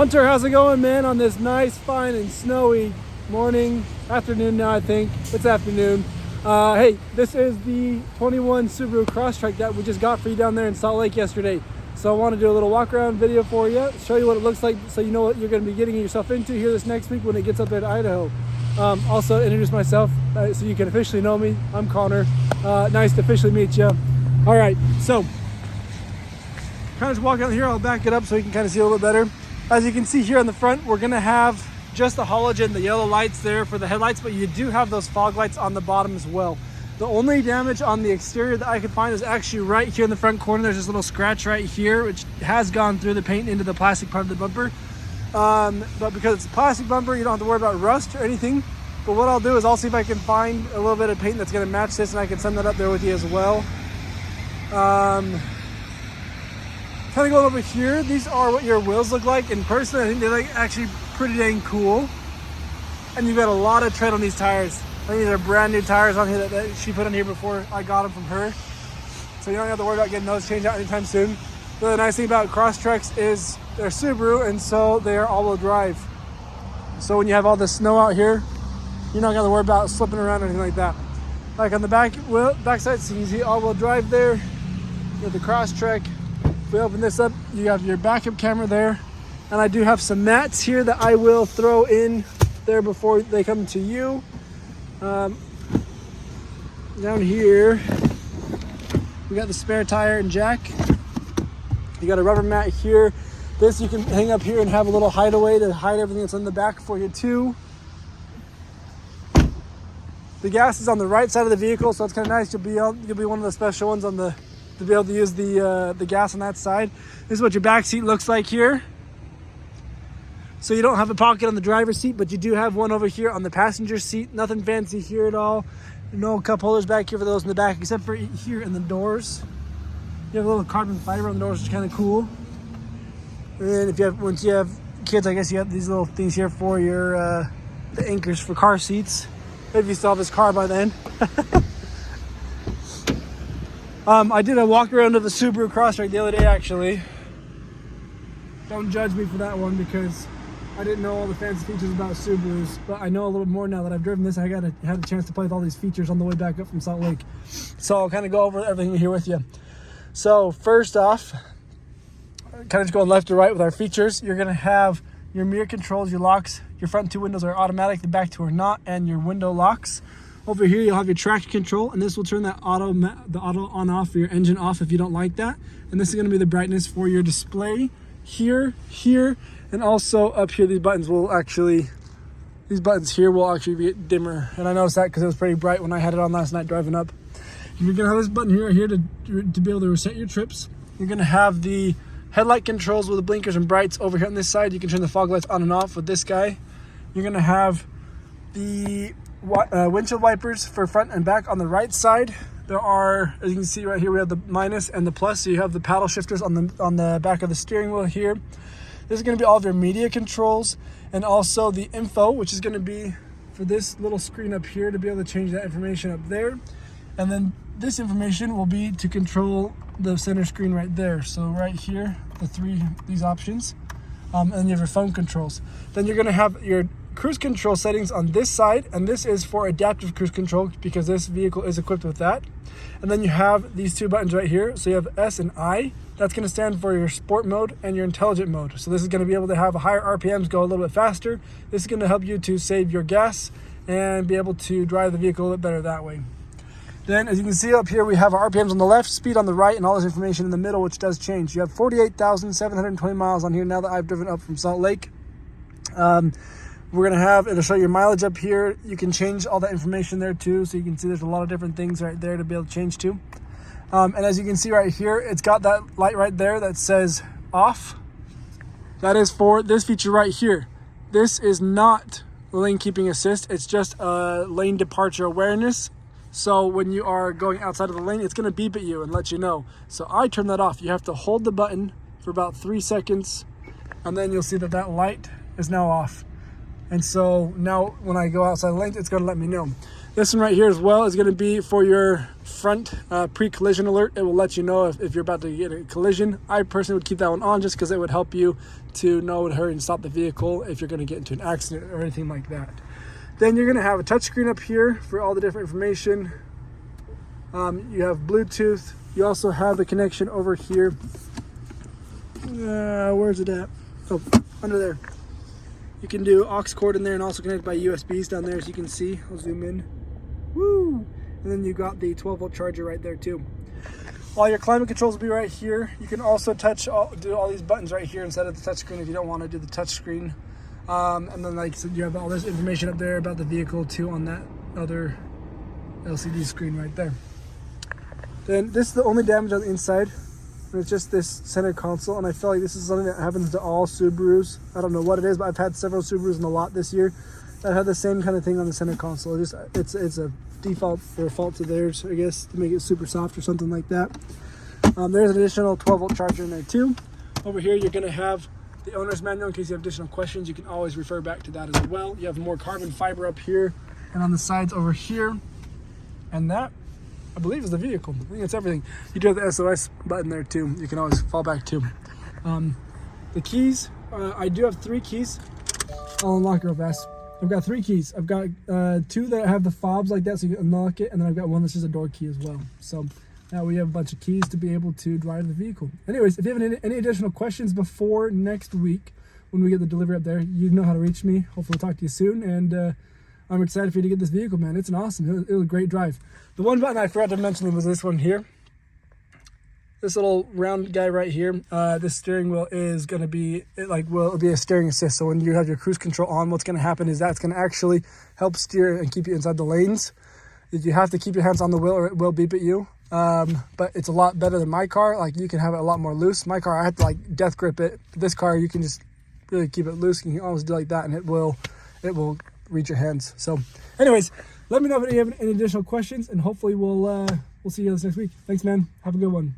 Hunter, how's it going, man, on this nice, fine, and snowy morning, afternoon now, I think. It's afternoon. Hey, this is the 21 Subaru Crosstrek that we just got for you down there in Salt Lake yesterday. So I want to do a little walk-around video for you, show you what it looks like so you know what you're going to be getting yourself into here this next week when it gets up there to Idaho. Also, introduce myself so you can officially know me. I'm Connor. Nice to officially meet you. All right, so kind of just walk out here. I'll back it up so you can kind of see a little bit better. As you can see here on the front, we're going to have just the halogen, the yellow lights there for the headlights, but you do have those fog lights on the bottom as well. The only damage on the exterior that I could find is actually right here in the front corner. There's this little scratch right here, which has gone through the paint into the plastic part of the bumper. But because it's a plastic bumper, you don't have to worry about rust or anything. But what I'll do is I'll see if I can find a little bit of paint that's going to match this, and I can send that up there with you as well. Kind of going over here, these are what your wheels look like. In person, I think they look actually pretty dang cool. And you've got a lot of tread on these tires. I think these are brand new tires on here that she put on here before I got them from her. So you don't have to worry about getting those changed out anytime soon. The nice thing about Crosstreks is they're Subaru, and so they're all-wheel drive. So when you have all this snow out here, you're not going to worry about slipping around or anything like that. Like on the back side seat, you see all-wheel drive there. You have the Crosstrek. If we open this up, you have your backup camera there. And I do have some mats here that I will throw in there before they come to you. Down here, we got the spare tire and jack. You got a rubber mat here. This you can hang up here and have a little hideaway to hide everything that's on the back for you too. The gas is on the right side of the vehicle, so it's kind of nice. You'll be one of the special ones on the to be able to use the gas on that side. This is what your back seat looks like here. So you don't have a pocket on the driver's seat, but you do have one over here on the passenger seat. Nothing fancy here at all. No cup holders back here for those in the back, except for here in the doors. You have a little carbon fiber on the doors, which is kind of cool. And then once you have kids, I guess you have these little things here for your the anchors for car seats. If you still have this car by then. I did a walk around of the Subaru Crosstrek the other day, actually. Don't judge me for that one because I didn't know all the fancy features about Subarus, but I know a little bit more now that I've driven this. I had a chance to play with all these features on the way back up from Salt Lake. So I'll kind of go over everything here with you. So first off, kind of just going left to right with our features. You're going to have your mirror controls, your locks. Your front two windows are automatic, the back two are not, and your window locks. Over here, you'll have your traction control, and this will turn the auto on off, or your engine off if you don't like that. And this is going to be the brightness for your display here, and also up here. These buttons here will actually be dimmer, and I noticed that because it was pretty bright when I had it on last night driving up. You're going to have this button here to be able to reset your trips. You're going to have the headlight controls with the blinkers and brights over here on this side. You can turn the fog lights on and off with this guy. You're going to have the windshield wipers for front and back on the right side. There are, as you can see right here, we have the minus and the plus. So you have the paddle shifters on the back of the steering wheel here. This is going to be all of your media controls, and also the info, which is going to be for this little screen up here to be able to change that information up there. And then this information will be to control the center screen right there. So right here, these options, and you have your phone controls. Then you're going to have your cruise control settings on this side, and this is for adaptive cruise control because this vehicle is equipped with that. And then you have these two buttons right here. So you have S and I. That's going to stand for your sport mode and your intelligent mode. So this is going to be able to have a higher RPMs, go a little bit faster. This is going to help you to save your gas and be able to drive the vehicle a little bit better that way. Then, as you can see up here, we have our RPMs on the left, speed on the right, and all this information in the middle, which does change. You have 48,720 miles on here now that I've driven up from Salt Lake. We're going to have, it'll show your mileage up here. You can change all that information there too. So you can see there's a lot of different things right there to be able to change to. And as you can see right here, it's got that light right there that says off. That is for this feature right here. This is not lane keeping assist. It's just a lane departure awareness. So when you are going outside of the lane, it's going to beep at you and let you know. So I turn that off. You have to hold the button for about 3 seconds, and then you'll see that light is now off. And so now when I go outside the lane, it's going to let me know. This one right here as well is going to be for your front pre-collision alert. It will let you know if you're about to get a collision. I personally would keep that one on just because it would help you to know to hurry and stop the vehicle if you're going to get into an accident or anything like that. Then you're going to have a touchscreen up here for all the different information. You have Bluetooth. You also have the connection over here. Where's it at? Oh, under there. You can do aux cord in there and also connect by USBs down there, as you can see. I'll zoom in. Woo! And then you got the 12-volt charger right there too. All your climate controls will be right here. You can also do all these buttons right here instead of the touchscreen if you don't want to do the touchscreen. And then, like I said, you have all this information up there about the vehicle too on that other LCD screen right there. Then this is the only damage on the inside. And it's just this center console, and I feel like this is something that happens to all Subarus. I don't know what it is, but I've had several Subarus in the lot this year that had the same kind of thing on the center console. It's a default or a fault to theirs, I guess, to make it super soft or something like that. There's an additional 12-volt charger in there too. Over here, you're going to have the owner's manual in case you have additional questions. You can always refer back to that as well. You have more carbon fiber up here and on the sides over here, and that, I believe, is the vehicle. I think it's everything. You do have the SOS button there too. You can always fall back to. The keys, I do have 3 keys. I'll unlock it real fast. I've got 3 keys. I've got 2 that have the fobs like that so you can unlock it, and then I've got one that's just a door key as well. So now we have a bunch of keys to be able to drive the vehicle. Anyways, if you have any additional questions before next week when we get the delivery up there, you know how to reach me. Hopefully I'll talk to you soon, and I'm excited for you to get this vehicle, man. It's an awesome, it was a great drive. The one button I forgot to mention was this one here. This little round guy right here. This steering wheel is going to be, it'll be a steering assist. So when you have your cruise control on, what's going to happen is that's going to actually help steer and keep you inside the lanes. You have to keep your hands on the wheel or it will beep at you. But it's a lot better than my car. Like, you can have it a lot more loose. My car, I had to like death grip it. This car, you can just really keep it loose. You can always do like that, and it will reach your hands. So anyways, let me know if you have any additional questions, and hopefully we'll see you guys next week. Thanks, man. Have a good one.